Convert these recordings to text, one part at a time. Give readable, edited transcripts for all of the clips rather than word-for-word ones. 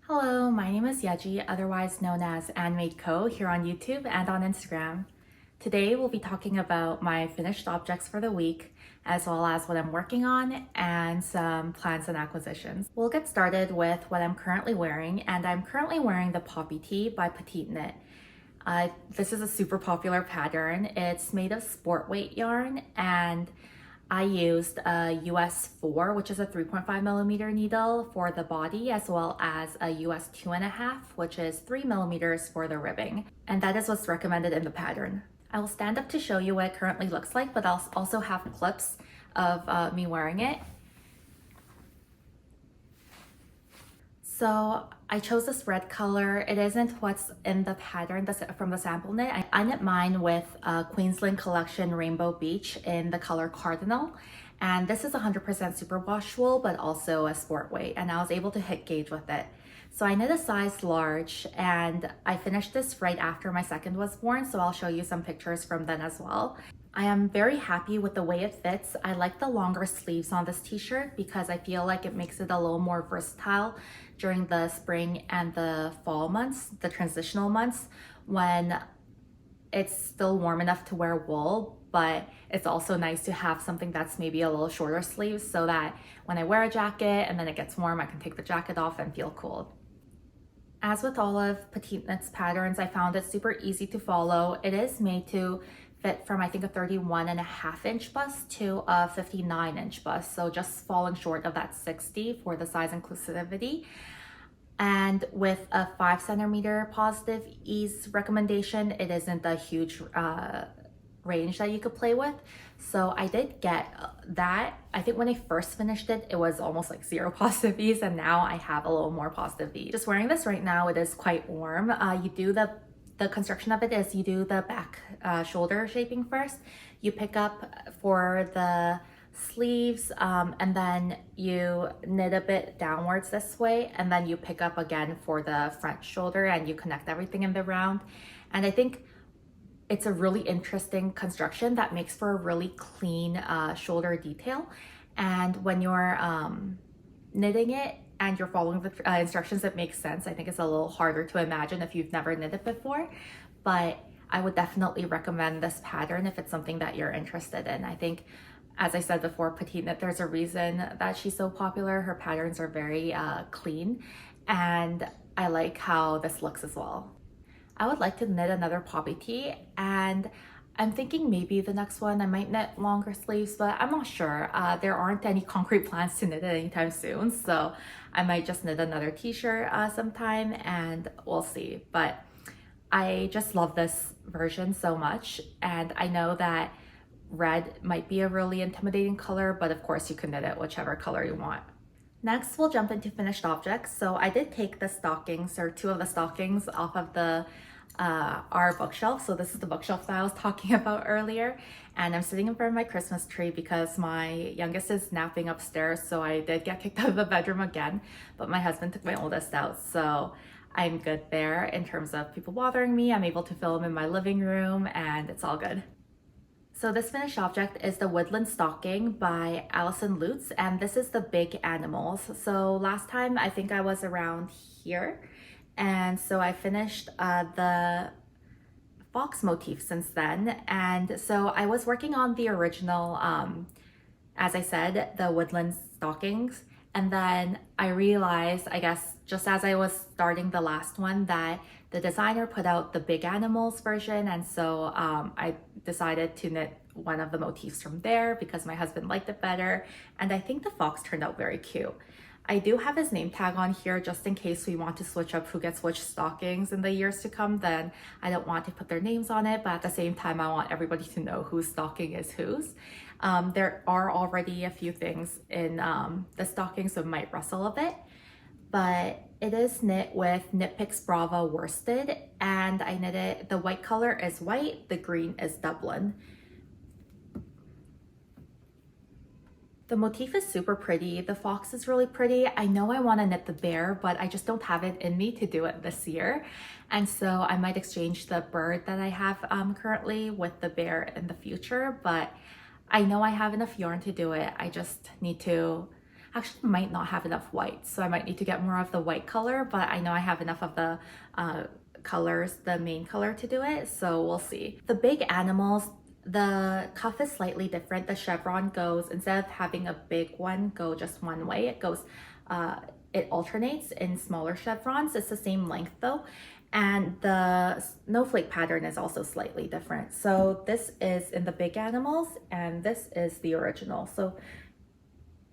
Hello, my name is Yeji, otherwise known as ANdmadeco, here on YouTube and on Instagram. Today we'll be talking about my finished objects for the week, as well as what I'm working on and some plans and acquisitions. We'll get started with what I'm currently wearing, and I'm currently wearing the Poppy Tee by Petite Knit. This is a super popular pattern. It's made of sport weight yarn, and I used a US 4, which is a 3.5 millimeter needle for the body, as well as a US 2.5, which is 3 millimeters for the ribbing. And that is what's recommended in the pattern. I will stand up to show you what it currently looks like, but I'll also have clips of me wearing it. So I chose this red color. It isn't what's in the pattern from the sample knit. I knit mine with Queensland Collection Rainbow Beach in the color Cardinal. And this is 100% superwash wool, but also a sport weight. And I was able to hit gauge with it. So I knit a size large, and I finished this right after my second was born. So I'll show you some pictures from then as well. I am very happy with the way it fits. I like the longer sleeves on this t-shirt because I feel like it makes it a little more versatile during the spring and the fall months, the transitional months, when it's still warm enough to wear wool, but it's also nice to have something that's maybe a little shorter sleeves so that when I wear a jacket and then it gets warm, I can take the jacket off and feel cool. As with all of Petite Knit's patterns, I found it super easy to follow. It is made to fit from I think a 31.5-inch bust to a 59-inch bust, so just falling short of that 60 for the size inclusivity. And with a 5 centimeter positive ease recommendation, it isn't a huge range that you could play with. So I did get that. I think when I first finished it, it was almost like 0 positive ease, and now I have a little more positive ease. Just wearing this right now, it is quite warm. You do the construction of it is you do the back shoulder shaping first. You pick up for the sleeves and then you knit a bit downwards this way, and then you pick up again for the front shoulder and you connect everything in the round. And I think it's a really interesting construction that makes for a really clean shoulder detail. And when you're knitting it and you're following the instructions, it makes sense. I think it's a little harder to imagine if you've never knitted before, but I would definitely recommend this pattern if it's something that you're interested in. I think, as I said before, Petite Knit, there's a reason that she's so popular. Her patterns are very clean, and I like how this looks as well. I would like to knit another Poppy Tee, and I'm thinking maybe the next one I might knit longer sleeves, but I'm not sure. There aren't any concrete plans to knit it anytime soon, so I might just knit another t-shirt sometime, and we'll see. But I just love this version so much, and I know that red might be a really intimidating color, but of course you can knit it whichever color you want. Next, we'll jump into finished objects. So I did take the stockings, or 2 of the stockings, off of the our bookshelf. So this is the bookshelf that I was talking about earlier, and I'm sitting in front of my Christmas tree because my youngest is napping upstairs, so I did get kicked out of the bedroom again, but my husband took my oldest out, so I'm good there in terms of people bothering me. I'm able to film in my living room and it's all good. So this finished object is the Woodland Stocking by Allison Lutz, and this is the big animals. So last time I think I was around here, and so I finished the fox motif since then. And so I was working on the original, as I said, the Woodland Stockings, and then I realized, I guess, just as I was starting the last one, that the designer put out the big animals version, and so I decided to knit one of the motifs from there because my husband liked it better, and I think the fox turned out very cute. I do have his name tag on here just in case we want to switch up who gets which stockings in the years to come. Then I don't want to put their names on it, but at the same time I want everybody to know whose stocking is whose. There are already a few things in the stocking, so it might rustle a bit, but it is knit with Knit Picks Brava worsted, and I knit it, the white color is white, the green is Dublin. The motif is super pretty. The fox is really pretty. I know I want to knit the bear, but I just don't have it in me to do it this year. And so I might exchange the bird that I have currently with the bear in the future, but I know I have enough yarn to do it. I just need to Actually might not have enough white, so I might need to get more of the white color, but I know I have enough of the colors, the main color to do it, so we'll see. The big animals, the cuff is slightly different. The chevron goes, instead of having a big one go just one way, it goes, it alternates in smaller chevrons. It's the same length though. And the snowflake pattern is also slightly different. So this is in the big animals and this is the original. So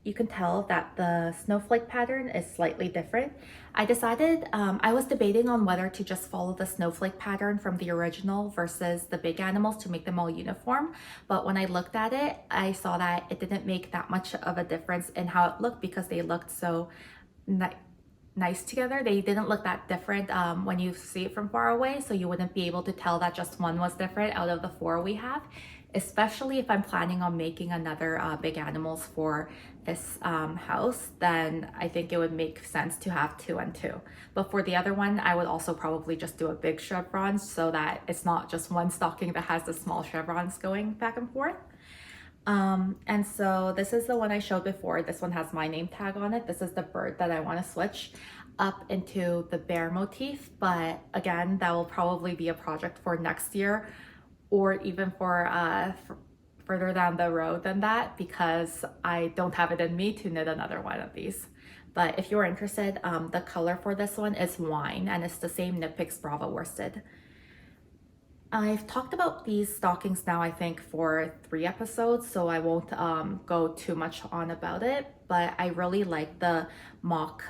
you can tell that the snowflake pattern is slightly different. I decided, I was debating on whether to just follow the snowflake pattern from the original versus the big animals to make them all uniform. But when I looked at it, I saw that it didn't make that much of a difference in how it looked because they looked so nice together. They didn't look that different when you see it from far away, so you wouldn't be able to tell that just one was different out of the 4 we have, especially if I'm planning on making another big animals for this house. Then I think it would make sense to have 2 and 2. But for the other one, I would also probably just do a big chevron so that it's not just one stocking that has the small chevrons going back and forth. And so this is the one I showed before. This one has my name tag on it. This is the bird that I want to switch up into the bear motif, but again, that will probably be a project for next year or even for further down the road than that, because I don't have it in me to knit another one of these. But if you're interested, the color for this one is wine and it's the same Knit Picks Brava worsted. I've talked about these stockings now, I think, for 3 episodes, so I won't go too much on about it, but I really like the mock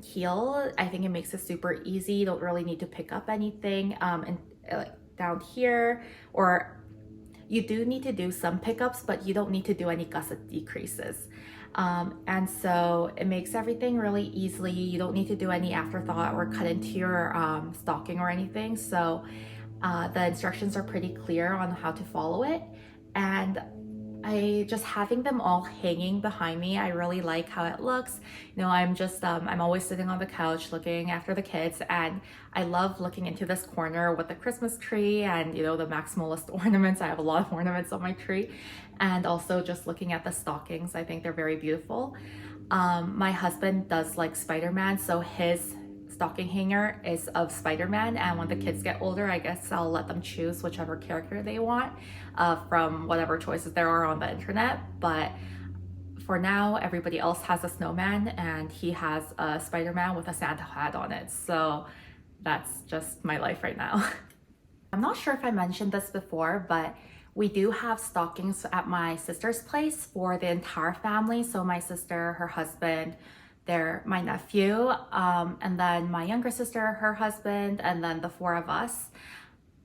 heel. I think it makes it super easy. You don't really need to pick up anything and like down here, or you do need to do some pickups, but you don't need to do any gusset decreases. And so it makes everything really easily. You don't need to do any afterthought or cut into your stocking or anything. So the instructions are pretty clear on how to follow it, and I just having them all hanging behind me, I really like how it looks. You know, I'm always sitting on the couch looking after the kids, and I love looking into this corner with the Christmas tree and, you know, the maximalist ornaments. I have a lot of ornaments on my tree, and also just looking at the stockings. I think they're very beautiful. My husband does like Spider-Man, so his stocking hanger is of Spider-Man, and when the kids get older, I guess I'll let them choose whichever character they want from whatever choices there are on the internet. But for now, everybody else has a snowman and he has a Spider-Man with a Santa hat on it. So that's just my life right now. I'm not sure if I mentioned this before, but we do have stockings at my sister's place for the entire family. So my sister, her husband, my nephew, and then my younger sister, her husband, and then the 4 of us.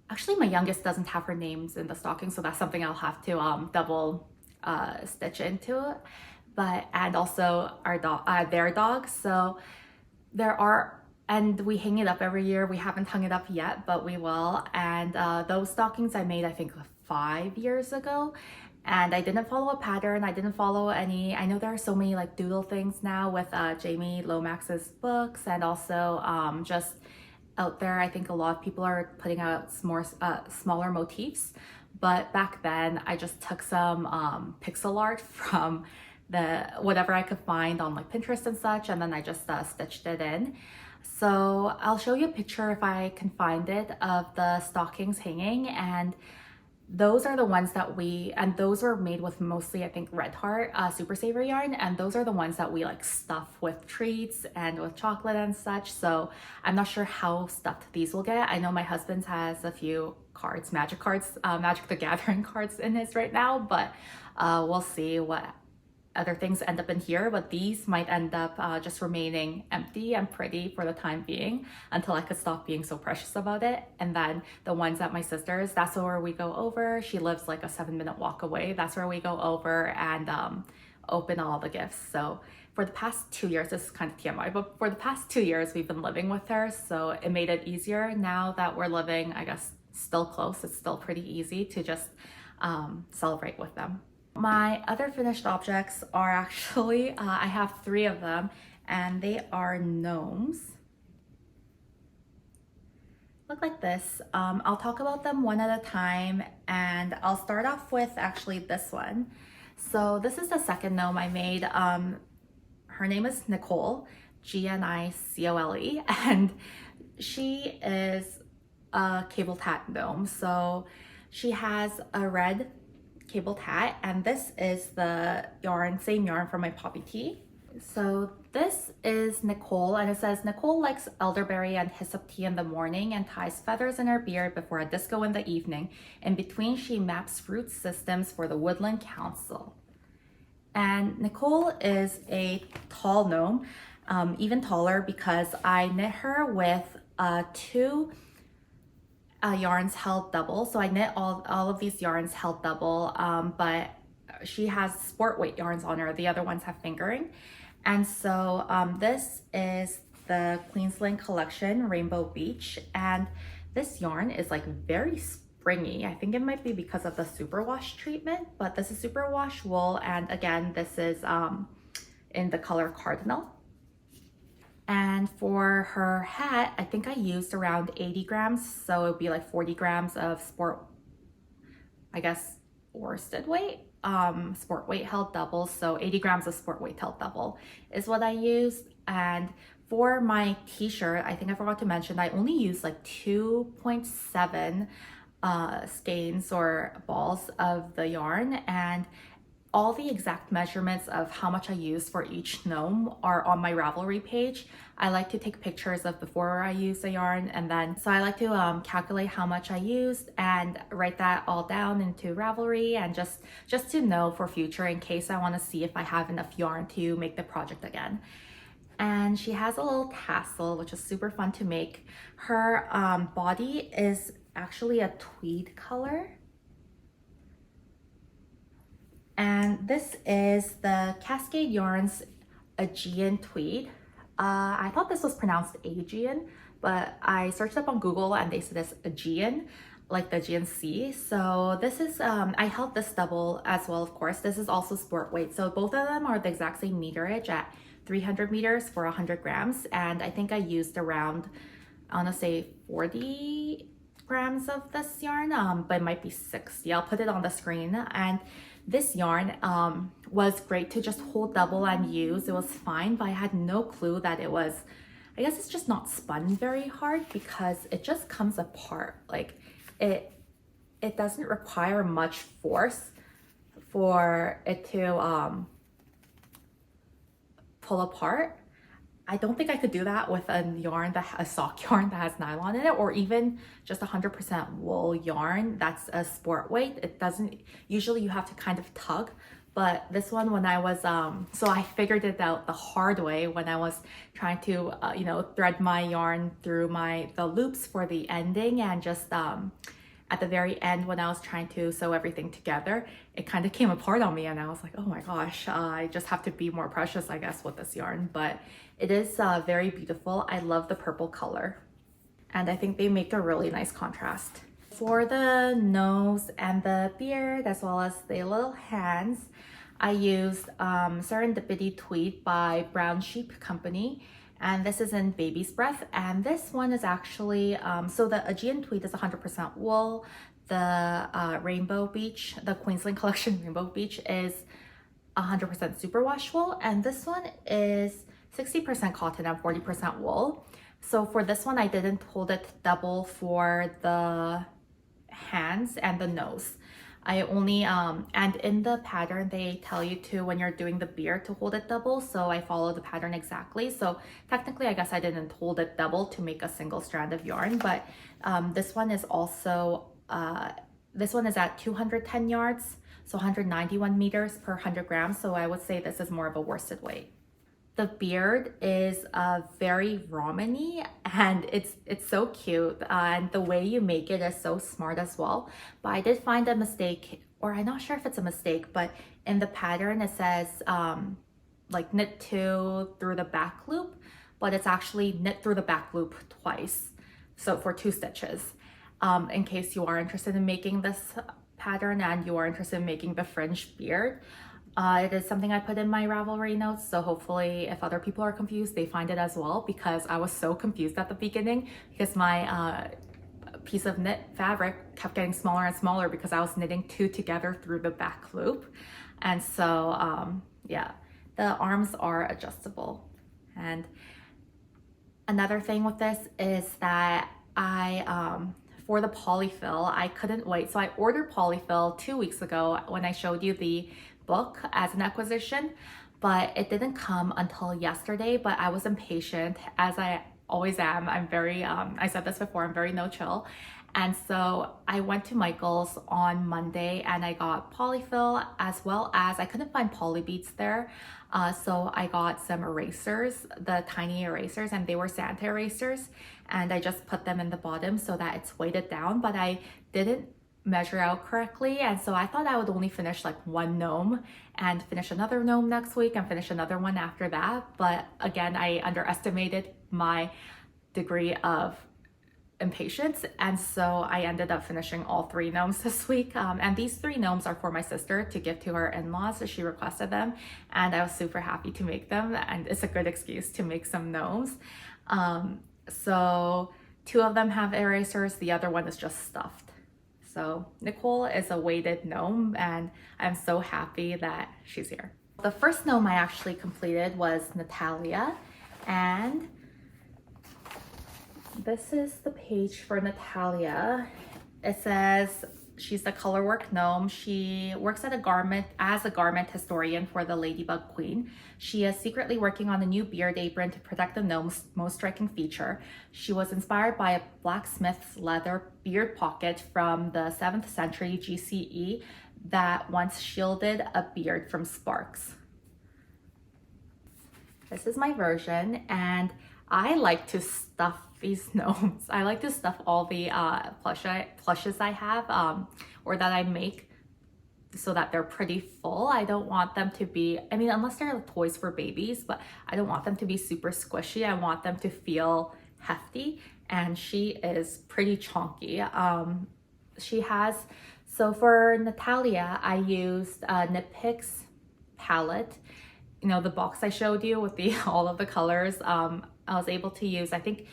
Actually, my youngest doesn't have her names in the stocking, so that's something I'll have to double stitch into it. And also their dog. So and we hang it up every year. We haven't hung it up yet, but we will. And those stockings I made, I think, 5 years ago. And I didn't follow a pattern. I didn't follow any, I know there are so many like doodle things now with Jamie Lomax's books, and also just out there, I think a lot of people are putting out more smaller motifs. But back then I just took some pixel art from whatever I could find on like Pinterest and such, and then I just stitched it in. So I'll show you a picture if I can find it of the stockings hanging, and those are the ones that and those were made with mostly, I think, Red Heart Super Saver yarn, and those are the ones that we like stuff with treats and with chocolate and such. So I'm not sure how stuffed these will get. I know my husband's has a few cards, Magic the Gathering cards in his right now, but we'll see what other things end up in here. But these might end up just remaining empty and pretty for the time being until I could stop being so precious about it. And then the ones at my sister's, that's where we go over. She lives like a 7-minute walk away. That's where we go over and open all the gifts. So for the past 2 years, this is kind of TMI, but for the past 2 years, we've been living with her. So it made it easier. Now that we're living, I guess, still close, it's still pretty easy to just celebrate with them. My other finished objects are actually, I have 3 of them, and they are gnomes. Look like this. I'll talk about them one at a time, and I'll start off with actually this one. So this is the second gnome I made. her name is Gnecole, Gnicole, and she is a cable tat gnome. So she has a red cable tat, and this is the yarn, same yarn from my poppy tea. So this is Gnecole, and it says Gnecole likes elderberry and hyssop tea in the morning and ties feathers in her beard before a disco in the evening. In between, she maps root systems for the Woodland Council. And Gnecole is a tall gnome, even taller, because I knit her with two yarns held double. So I knit all of these yarns held double, but she has sport weight yarns on her. The other ones have fingering. And so this is the Queensland Collection Rainbow Beach, and this yarn is like very springy. I think it might be because of the superwash treatment, but this is superwash wool, and again, this is in the color Cardinal. And for her hat, I think I used around 80 grams, so it would be like 40 grams of sport, I guess, worsted weight. Sport weight held double, so 80 grams of sport weight held double is what I used. And for my t-shirt, I think I forgot to mention, I only used like 2.7 skeins or balls of the yarn, and all the exact measurements of how much I used for each gnome are on my Ravelry page. I like to take pictures of before I use the yarn, and then so I like to calculate how much I used and write that all down into Ravelry, and just to know for future in case I want to see if I have enough yarn to make the project again. And she has a little tassel, which is super fun to make. Her body is actually a tweed color. And this is the Cascade Yarns Aegean Tweed. I thought this was pronounced Aegean, but I searched up on Google and they said it's Aegean, like the Aegean Sea. So this is, I held this double as well, of course. This is also sport weight. So both of them are the exact same meterage at 300 meters for 100 grams. And I think I used around, I want to say 40 grams of this yarn, but it might be 60. I'll put it on the screen. And this yarn was great to just hold double and use. It was fine, but I had no clue that it was, I guess it's just not spun very hard because it just comes apart. Like it doesn't require much force for it to pull apart. I don't think I could do that with a sock yarn that has nylon in it, or even just 100% wool yarn that's a sport weight. It doesn't, usually you have to kind of tug, but this one, when I was, so I figured it out the hard way when I was trying to, thread my yarn through the loops for the ending, and just at the very end when I was trying to sew everything together, it kind of came apart on me, and I was like, oh my gosh, I just have to be more precious, I guess, with this yarn. But it is very beautiful. I love the purple color, and I think they make a really nice contrast. For the nose and the beard, as well as the little hands, I used Serendipity Tweed by Brown Sheep Company, and this is in Baby's Breath. And this one is actually, so the Aegean Tweed is 100% wool. The Rainbow Beach, the Queensland Collection Rainbow Beach, is 100% superwash wool, and this one is 60% cotton and 40% wool. So for this one, I didn't hold it double for the hands and the nose. I only, and in the pattern, they tell you to, when you're doing the beard, to hold it double. So I follow the pattern exactly. So technically, I guess I didn't hold it double to make a single strand of yarn, but this one is also, this one is at 210 yards. So 191 meters per 100 grams. So I would say this is more of a worsted weight. The beard is very ramen-y, and it's so cute, and the way you make it is so smart as well. But I did find a mistake, or I'm not sure if it's a mistake, but in the pattern it says like knit 2 through the back loop, but it's actually knit through the back loop twice, so for 2 stitches. In case you are interested in making this pattern and you are interested in making the fringe beard. It is something I put in my Ravelry notes, so hopefully if other people are confused, they find it as well, because I was so confused at the beginning because my piece of knit fabric kept getting smaller and smaller because I was knitting 2 together through the back loop. And so, yeah, The arms are adjustable. And another thing with this is that for the polyfill, I couldn't wait. So I ordered polyfill 2 weeks ago when I showed you the book as an acquisition, but it didn't come until yesterday. But I was impatient, as I always am. I'm very, I said this before, I'm very no chill. And so I went to Michael's on Monday and I got polyfill, as well as I couldn't find poly beads there. So I got some erasers, the tiny erasers, and they were Santa erasers. And I just put them in the bottom so that it's weighted down, but I didn't measure out correctly. And so I thought I would only finish like one gnome and finish another gnome next week and finish another one after that. But again, I underestimated my degree of impatience, and so I ended up finishing all 3 gnomes this week. And these 3 gnomes are for my sister to give to her in-laws. She requested them and I was super happy to make them, and it's a good excuse to make some gnomes. So 2 of them have erasers, the other one is just stuffed. So Gnecole is a weighted gnome and I'm so happy that she's here. The first gnome I actually completed was Gnatalia, and this is the page for Gnatalia. It says she's the colorwork gnome. She works as a garment historian for the Ladybug Queen. She is secretly working on a new beard apron to protect the gnome's most striking feature. She was inspired by a blacksmith's leather beard pocket from the 7th century GCE that once shielded a beard from sparks. This is my version, and I like to stuff these gnomes. I like to stuff all the plushes I have or that I make so that they're pretty full. I don't want them to be, I mean, unless they're toys for babies, but I don't want them to be super squishy. I want them to feel hefty, and she is pretty chunky. So for Gnatalia, I used Knit Picks palette. You know, the box I showed you with all of the colors. I was able to use, I think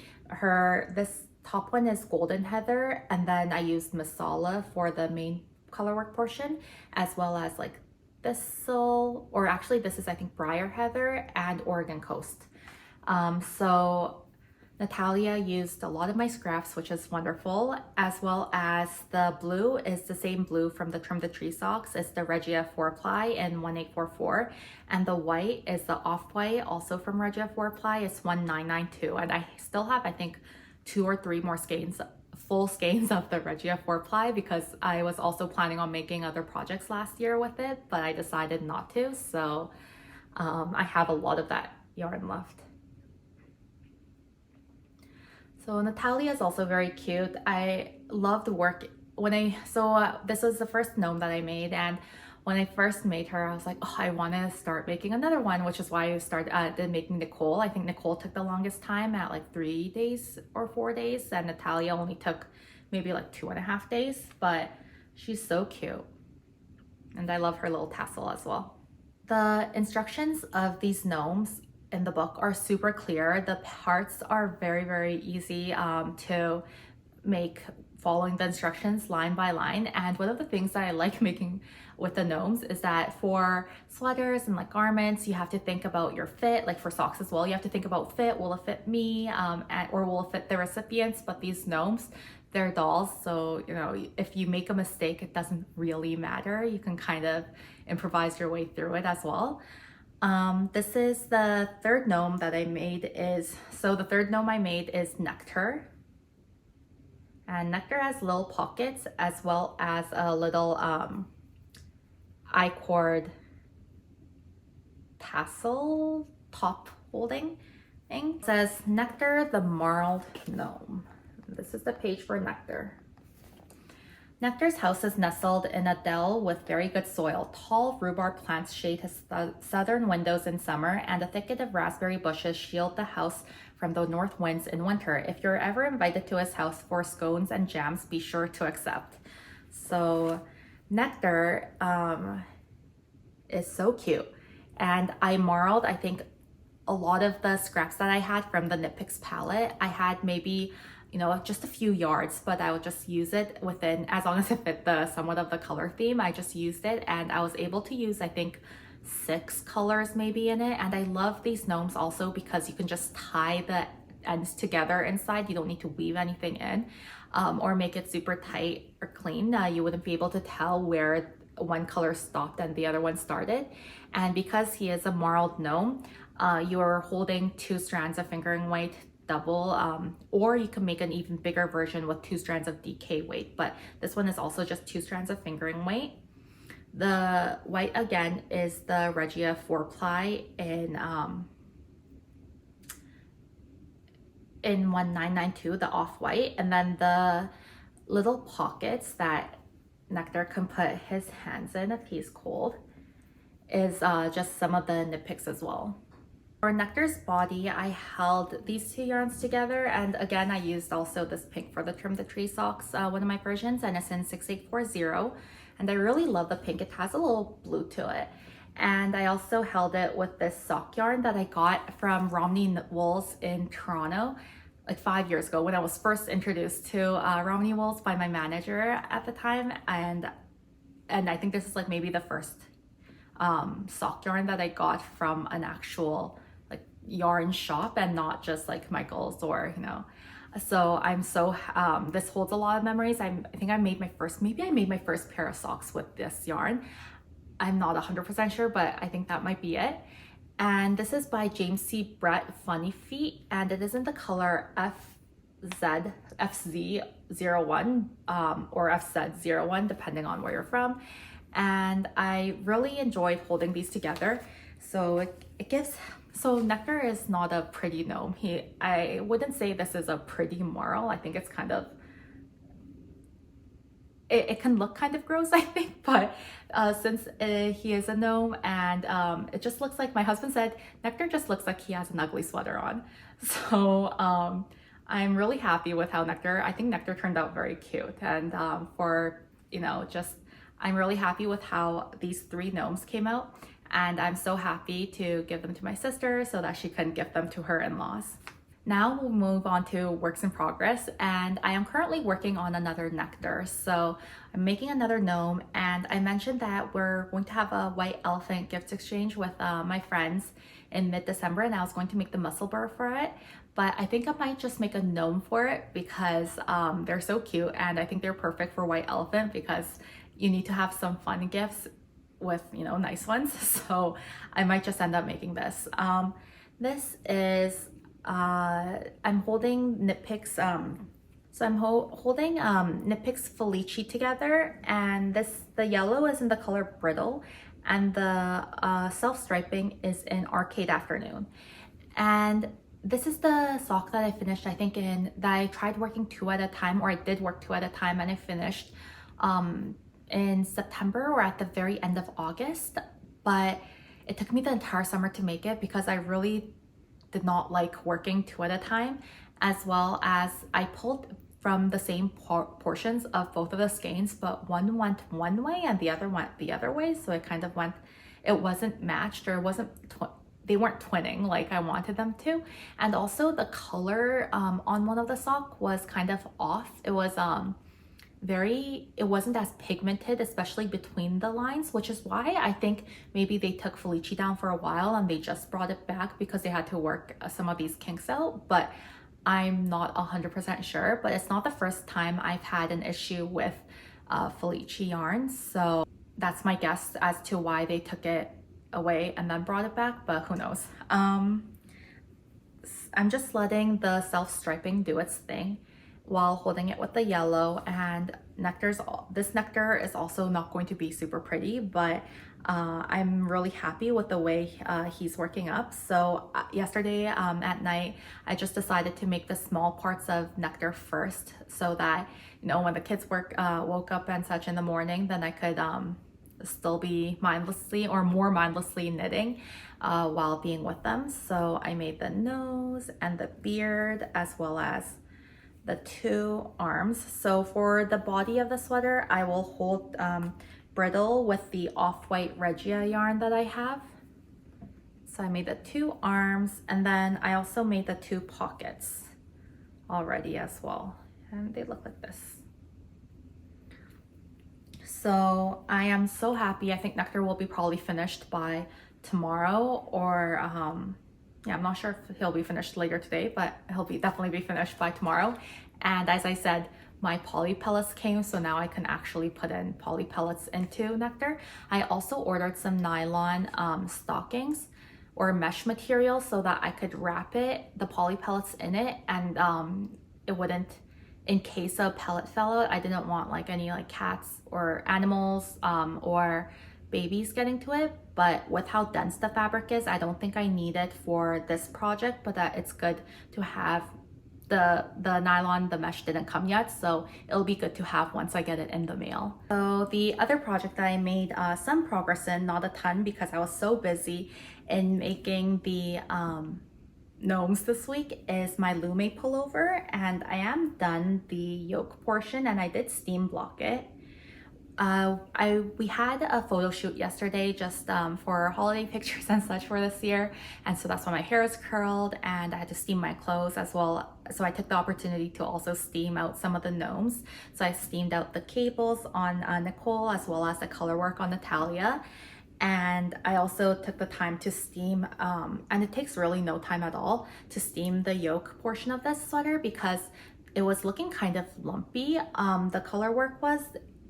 this top one is Golden Heather, and then I used Masala for the main colorwork portion, as well as like Thistle, or actually this is I think Briar Heather and Oregon Coast. So Gnatalia used a lot of my scraps, which is wonderful, as well as the blue is the same blue from the Trim the Tree socks. It's the Regia 4-ply in 1844, and the white is the off-white, also from Regia 4-ply. It's 1992, and I still have I think 2 or 3 more skeins, full skeins of the Regia 4-ply, because I was also planning on making other projects last year with it, but I decided not to. So I have a lot of that yarn left. So Gnatalia is also very cute. I love the work this was the first gnome that I made, and when I first made her, I was like, oh, I want to start making another one, which is why I started making Gnecole. I think Gnecole took the longest time at like 3 days or 4 days, and Gnatalia only took maybe like 2.5 days, but she's so cute. And I love her little tassel as well. The instructions of these gnomes in the book are super clear. The parts are very, very easy to make, following the instructions line by line. And one of the things that I like making with the gnomes is that for sweaters and like garments, you have to think about your fit. Like for socks as well, you have to think about fit. Will it fit me or will it fit the recipients? But these gnomes, they're dolls, so you know, if you make a mistake, it doesn't really matter. You can kind of improvise your way through it as well. This is the third gnome that I made the third gnome I made is Gnectar. And Gnectar has little pockets as well as a little I-cord tassel top holding thing. It says Gnectar the Marled Gnome. This is the page for Gnectar. Gnectar's house is nestled in a dell with very good soil. Tall rhubarb plants shade his southern windows in summer, and a thicket of raspberry bushes shield the house from the north winds in winter. If you're ever invited to his house for scones and jams, be sure to accept. So Gnectar is so cute. And I marled, I think, a lot of the scraps that I had from the Knit Picks palette. I had maybe, you know, just a few yards, but I would just use it within, as long as it fit somewhat of the color theme, I just used it, and I was able to use, I think, 6 colors maybe in it. And I love these gnomes also because you can just tie the ends together inside. You don't need to weave anything in or make it super tight or clean. You wouldn't be able to tell where one color stopped and the other one started. And because he is a marled gnome, you're holding 2 strands of fingering weight double, or you can make an even bigger version with 2 strands of DK weight, but this one is also just 2 strands of fingering weight. The white again is the Regia 4-ply in 1992, the off-white, and then the little pockets that Gnectar can put his hands in if he's cold is just some of the nip picks as well. For Gnectar's body, I held these 2 yarns together, and again I used also this pink for the Trim the Tree socks, one of my versions, and it's in 6840, and I really love the pink. It has a little blue to it. And I also held it with this sock yarn that I got from Romney Wools in Toronto like 5 years ago when I was first introduced to Romney Wools by my manager at the time, and I think this is like maybe the first sock yarn that I got from an actual like yarn shop and not just like Michael's or so I'm so this holds a lot of memories. I think I made my first pair of socks with this yarn. I'm not 100% sure, but I think that might be it. And this is by James C. Brett Funny Feet, and it is in the color FZ01 or FZ01 depending on where you're from. And I really enjoyed holding these together. So so Gnectar is not a pretty gnome. I wouldn't say this is a pretty marl. I think it's kind of, it can look kind of gross, I think, but since he is a gnome, and it just looks like, my husband said, Gnectar just looks like he has an ugly sweater on. So I'm really happy with how I think Gnectar turned out very cute. And I'm really happy with how these 3 gnomes came out. And I'm so happy to give them to my sister so that she can gift them to her in-laws. Now we'll move on to works in progress, and I am currently working on another Gnectar. So I'm making another gnome, and I mentioned that we're going to have a white elephant gift exchange with my friends in mid-December, and I was going to make the muscle burr for it, but I think I might just make a gnome for it because they're so cute, and I think they're perfect for white elephant because you need to have some fun gifts with nice ones. So I might just end up making this. This is I'm holding Knit Picks, so I'm holding Knit Picks Felici together, and the yellow is in the color Brittle, and the self-striping is in Arcade Afternoon. And this is the sock that I finished, I think that I tried working 2 at a time, or I did work 2 at a time, and I finished in September or at the very end of August, but it took me the entire summer to make it because I really did not like working 2 at a time, as well as I pulled from the same portions of both of the skeins, but one went one way and the other went the other way, so it wasn't matched, or they weren't twinning like I wanted them to. And also the color on one of the sock was kind of off. It wasn't as pigmented, especially between the lines, which is why I think maybe they took Felici down for a while and they just brought it back because they had to work some of these kinks out, but I'm not 100% sure. But it's not the first time I've had an issue with Felici yarns, so that's my guess as to why they took it away and then brought it back, but who knows. I'm just letting the self-striping do its thing while holding it with the yellow. And this Gnectar is also not going to be super pretty, but I'm really happy with the way he's working up. So yesterday at night, I just decided to make the small parts of Gnectar first, so that when the kids woke up and such in the morning, then I could still be more mindlessly knitting while being with them. So I made the nose and the beard, as well as the 2 arms. So for the body of the sweater, I will hold Brittle with the off-white Regia yarn that I have. So I made the 2 arms, and then I also made the 2 pockets already as well, and they look like this. So I am so happy. I think Nectar will be probably finished by tomorrow, or yeah, I'm not sure if he'll be finished later today, but he'll be definitely be finished by tomorrow. And as I said, my poly pellets came, so now I can actually put in poly pellets into Nectar. I also ordered some nylon stockings or mesh material so that I could wrap the poly pellets in it, and it wouldn't, in case a pellet fell out, I didn't want like any like cats or animals or babies getting to it. But with how dense the fabric is, I don't think I need it for this project, but that it's good to have the nylon, the mesh didn't come yet, so it'll be good to have once I get it in the mail. So the other project that I made some progress in, not a ton because I was so busy in making the gnomes this week, is my Lumme pullover, and I am done the yoke portion and I did steam block it. We had a photo shoot yesterday just for holiday pictures and such for this year, and so that's why my hair is curled and I had to steam my clothes as well. So I took the opportunity to also steam out some of the gnomes. So I steamed out the cables on Gnecole as well as the color work on Gnatalia. And I also took the time to steam, and it takes really no time at all to steam the yoke portion of this sweater because it was looking kind of lumpy. The color work was,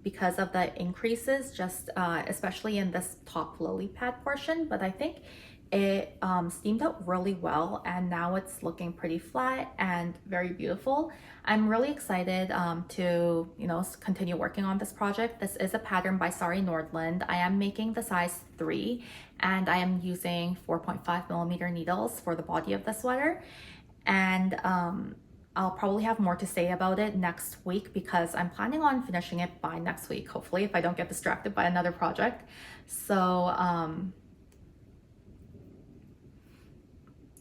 because of the increases, just especially in this top lily pad portion, but I think it steamed out really well, and now it's looking pretty flat and very beautiful. I'm really excited to continue working on this project. This is a pattern by Sari Nordland. I am making the size 3 and I am using 4.5mm needles for the body of the sweater, and I'll probably have more to say about it next week because I'm planning on finishing it by next week, hopefully, if I don't get distracted by another project. So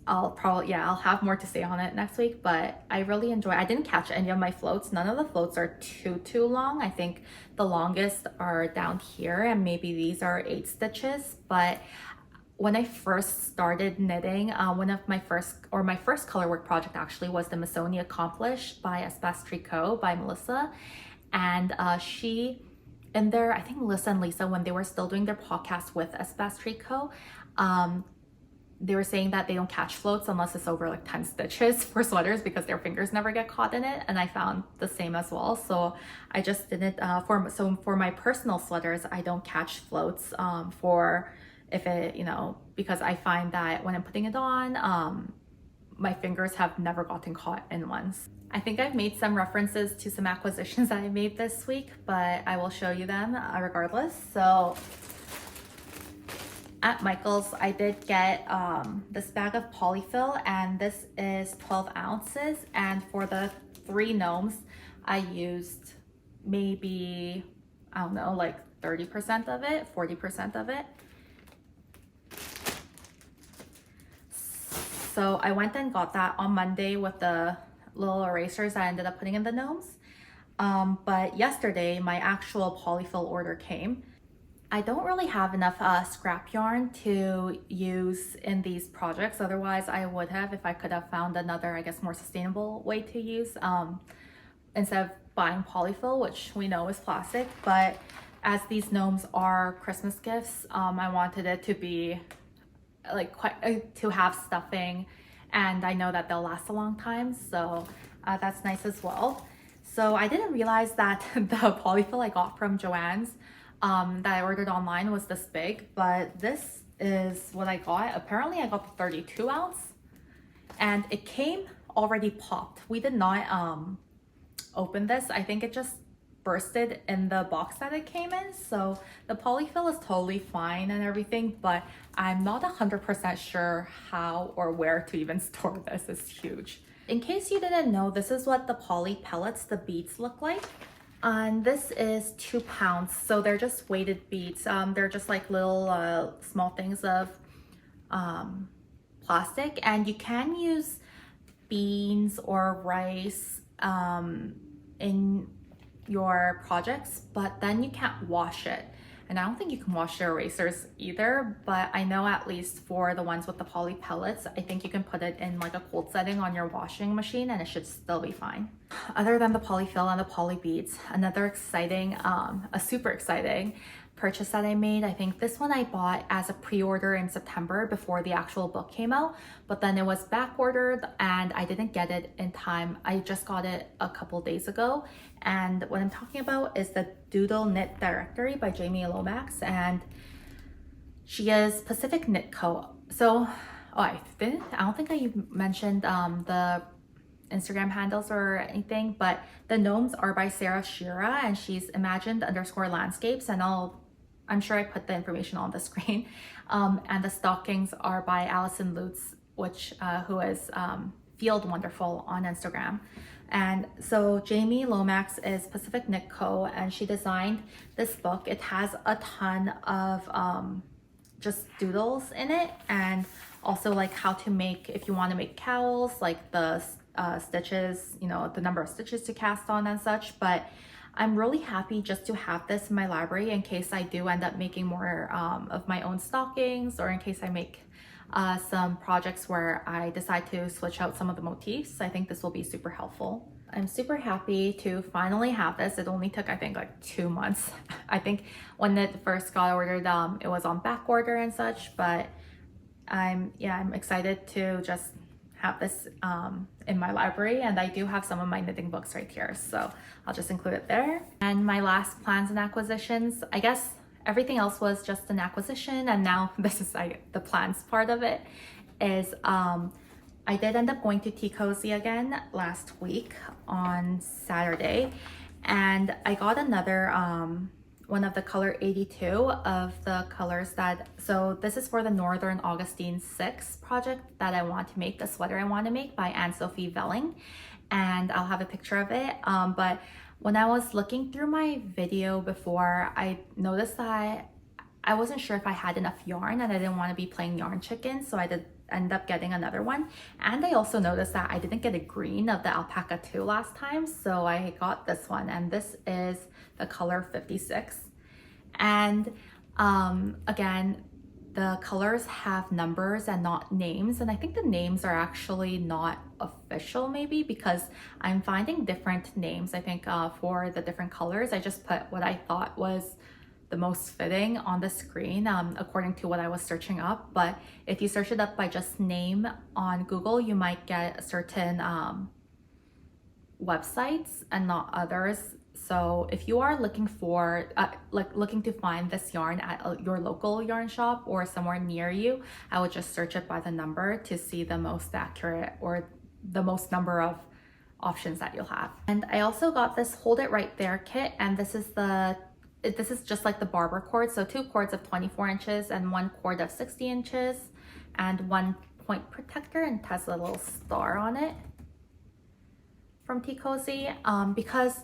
I'll have more to say on it next week, but I really enjoy. I didn't catch any of my floats. None of the floats are too long. I think the longest are down here, and maybe these are 8 stitches, but when I first started knitting, one of my first colorwork project actually was the Missoni Accomplished by ANdmadeco by Melissa. And she, in there, I think Melissa and Lisa, when they were still doing their podcast with ANdmadeco, they were saying that they don't catch floats unless it's over like 10 stitches for sweaters because their fingers never get caught in it. And I found the same as well. So I just didn't, for my personal sweaters, I don't catch floats if it, because I find that when I'm putting it on, my fingers have never gotten caught in ones. I think I've made some references to some acquisitions that I made this week, but I will show you them regardless. So at Michael's, I did get this bag of polyfill, and this is 12 ounces. And for the 3 gnomes, I used maybe, I don't know, like 30% of it, 40% of it. So I went and got that on Monday with the little erasers I ended up putting in the gnomes. But yesterday, my actual polyfill order came. I don't really have enough scrap yarn to use in these projects. Otherwise, I would have if I could have found another, I guess, more sustainable way to use instead of buying polyfill, which we know is plastic. But as these gnomes are Christmas gifts, I wanted it to be like to have stuffing, and I know that they'll last a long time, so that's nice as well. So I didn't realize that the polyfill I got from Joann's that I ordered online was this big, but this is what I got. Apparently I got the 32 ounce and it came already popped. We did not open this. I think it just bursted in the box that it came in. So the polyfill is totally fine and everything, but I'm not 100% sure how or where to even store this. It's huge. In case you didn't know, this is what the poly pellets, the beads, look like. And this is 2 pounds, so they're just weighted beads. They're just like little small things of plastic, and you can use beans or rice in your projects, but then you can't wash it. and I don't think you can wash the erasers either, but I know at least for the ones with the poly pellets, I think you can put it in like a cold setting on your washing machine and it should still be fine. Other than the polyfill and the poly beads, another exciting, a super exciting purchase that I made. I think this one I bought as a pre-order in September before the actual book came out, but then it was back ordered and I didn't get it in time. I just got it a couple days ago, and what I'm talking about is the Doodle Knit Directory by Jamie Lomax, and she is Pacific Knit Co. So I don't think I mentioned the Instagram handles or anything, but the gnomes are by Schira, and she's imagined_landscapes, and I'm sure I put the information on the screen. And the stockings are by Allison Lutz, who is Field Wonderful on Instagram. And so Jamie Lomax is Pacific Knit Co, and she designed this book. It has a ton of just doodles in it, and also like how to make, if you want to make cowls, like the stitches, you know, the number of stitches to cast on and such. But I'm really happy just to have this in my library in case I do end up making more of my own stockings, or in case I make some projects where I decide to switch out some of the motifs. I think this will be super helpful. I'm super happy to finally have this. It only took, I think, like 2 months. I think when it first got ordered, it was on back order and such, but I'm excited to just have this in my library, and I do have some of my knitting books right here, so I'll just include it there. And my last plans and acquisitions, I guess everything else was just an acquisition, and now this is like the plans part of it, is I did end up going to Tea Cozy again last week on Saturday, and I got another one of the color 82 of the colors that, so this is for the Northern Augustine 6 project that I want to make, the sweater I want to make by Anne-Sophie Velling, and I'll have a picture of it. But when I was looking through my video before, I noticed that I wasn't sure if I had enough yarn, and I didn't want to be playing yarn chicken, so I did end up getting another one. And I also noticed that I didn't get a green of the alpaca 2 last time, so I got this one, and this is the color 56. And again, the colors have numbers and not names, and I think the names are actually not official, maybe, because I'm finding different names. I think for the different colors, I just put what I thought was the most fitting on the screen according to what I was searching up. But if you search it up by just name on Google, you might get certain websites and not others. So if you are looking for looking to find this yarn at your local yarn shop or somewhere near you, I would just search it by the number to see the most accurate or the most number of options that you'll have. And I also got this Hold It Right There kit, and this is just like the barber cord, so 2 cords of 24 inches and 1 cord of 60 inches and 1 point protector, and it has a little star on it from Tea Cozy. Because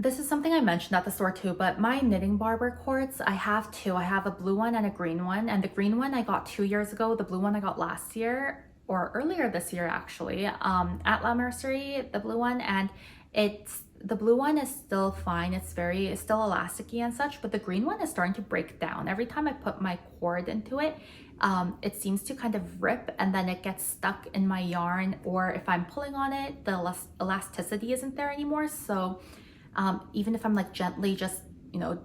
this is something I mentioned at the store too, but my knitting barber cords, I have 2. I have a blue one and a green one, and the green one I got 2 years ago. The blue one I got last year, or earlier this year actually, at La Mercerie, the blue one, and the blue one is still fine. It's still elasticy and such, but the green one is starting to break down. Every time I put my cord into it, it seems to kind of rip, and then it gets stuck in my yarn, or if I'm pulling on it, the elasticity isn't there anymore. So even if I'm like gently just, you know,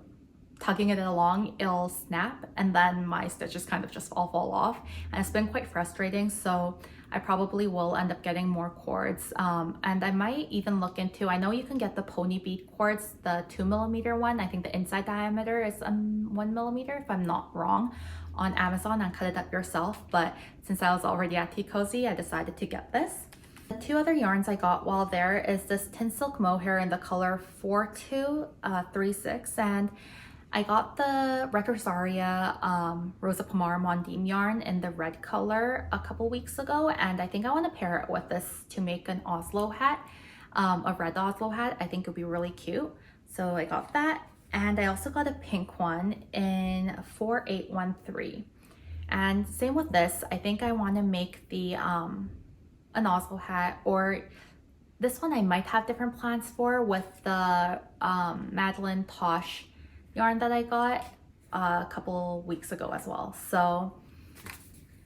tugging it along, it'll snap, and then my stitches kind of just all fall off, and it's been quite frustrating. So I probably will end up getting more cords, and I might even look into, I know you can get the pony bead cords, the 2mm one. I think the inside diameter is 1mm if I'm not wrong, on Amazon, and cut it up yourself. But since I was already at Tea Cozy, I decided to get this. The 2 other yarns I got while there is this Tin Silk Mohair in the color 4236, and I got the Recorsaria Rosa Pomar Mondim yarn in the red color a couple weeks ago, and I think I want to pair it with this to make an Oslo hat, a red Oslo hat. I think it would be really cute, so I got that. And I also got a pink one in 4813, and same with this. I think I want to make the an Oslo hat, or this one I might have different plans for with the Madeline Tosh yarn that I got a couple weeks ago as well. So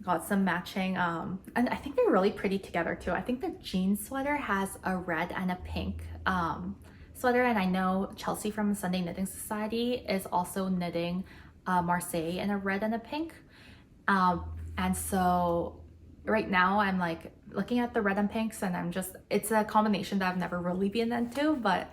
got some matching, and I think they're really pretty together too. I think the jean sweater has a red and a pink sweater, and I know Chelsea from Sunday Knitting Society is also knitting Marseille in a red and a pink. And so right now I'm like looking at the red and pinks, and it's a combination that I've never really been into, but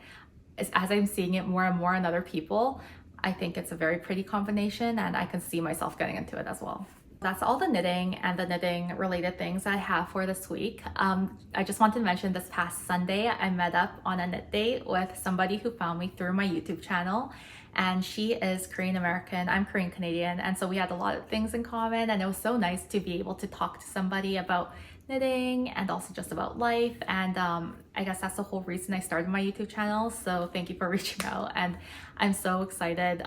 as I'm seeing it more and more in other people, I think it's a very pretty combination, and I can see myself getting into it as well. That's all the knitting and the knitting related things I have for this week. I just want to mention this past Sunday, I met up on a knit date with somebody who found me through my YouTube channel, and she is Korean American, I'm Korean Canadian, and so we had a lot of things in common, and it was so nice to be able to talk to somebody about knitting and also just about life. And I guess that's the whole reason I started my YouTube channel, so thank you for reaching out, and I'm so excited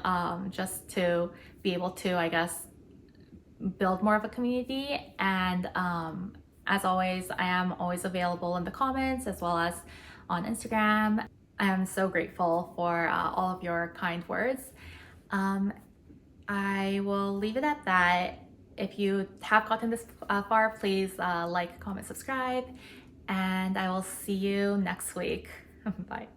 just to be able to, I guess, build more of a community. And as always, I am always available in the comments as well as on Instagram. I am so grateful for all of your kind words. I will leave it at that. If you have gotten this far, please like, comment, subscribe, and I will see you next week. Bye.